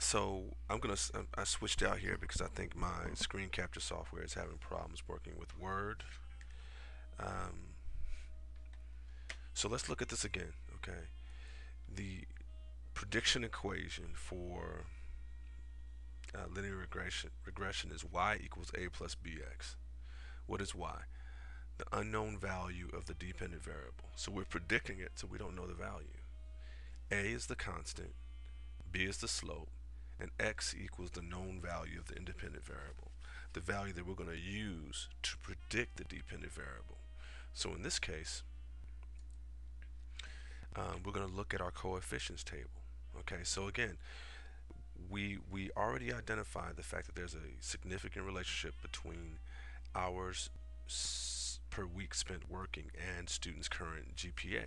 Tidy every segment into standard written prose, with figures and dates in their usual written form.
So I switched out here because I think my screen capture software is having problems working with Word. Um, so let's look at this again. Okay, the prediction equation for linear regression is y equals a plus bx. What is y? The unknown value of the dependent variable. So we're predicting it, so we don't know the value. A is the constant, b is the slope, and x equals the known value of the independent variable, the value that we're going to use to predict the dependent variable. So in this case, we're going to look at our coefficients table. Okay, so again, we already identified the fact that there's a significant relationship between hours per week spent working and students' current GPA.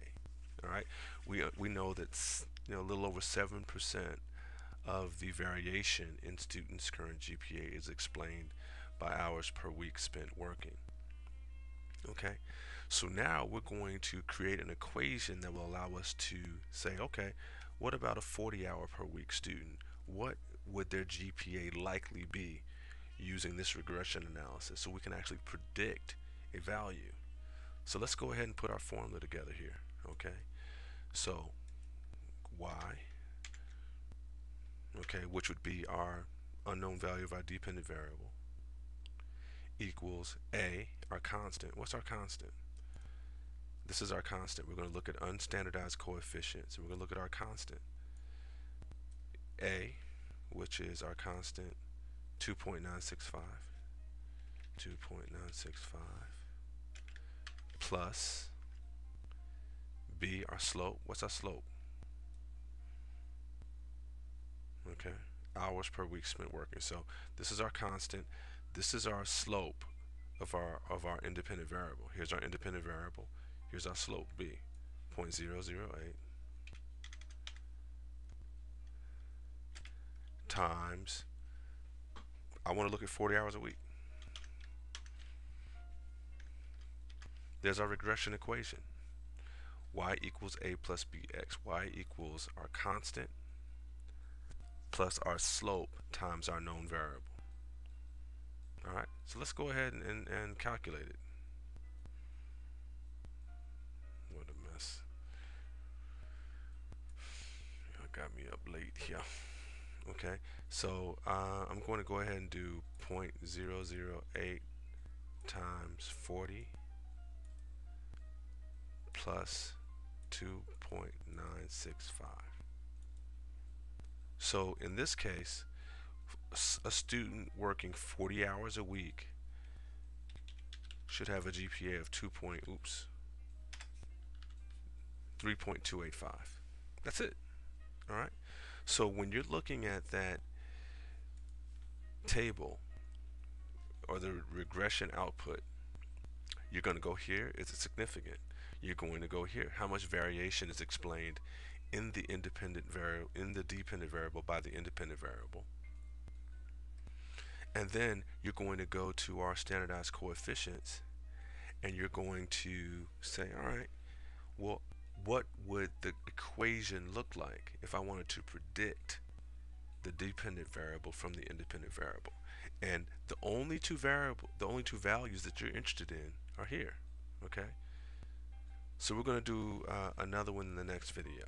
All right, we know that a little over 7% of the variation in students' current GPA is explained by hours per week spent working. Okay, so now we're going to create an equation that will allow us to say, okay, what about a 40-hour per week student? What would their GPA likely be using this regression analysis so we can actually predict a value? So let's go ahead and put our formula together here. Okay, so y, okay, which would be our unknown value of our dependent variable, equals a, our constant. What's our constant? This is our constant. We're going to look at unstandardized coefficients, and we're going to look at our constant a, which is our constant 2.965, 2.965, plus b, our slope. What's our slope? Okay, hours per week spent working. So this is our constant. This is our slope of our independent variable. Here's our independent variable. Here's our slope b, 0.008 times. I want to look at 40 hours a week. There's our regression equation. Y equals a plus bx. Y equals our constant plus our slope times our known variable. All right, so let's go ahead and calculate it. What a mess. Y'all got me up late here. Okay, so I'm going to go ahead and do 0.008 times 40 plus 2.965. So in this case, a student working 40 hours a week should have a GPA of 3.285. That's it. All right. So when you're looking at that table or the regression output, you're going to go here. Is it significant? You're going to go here. How much variation is explained in the dependent variable by the independent variable? And then you're going to go to our standardized coefficients, and you're going to say, all right, well, what would the equation look like if I wanted to predict the dependent variable from the independent variable? And the only two values that you're interested in are here. Okay, so we're going to do another one in the next video.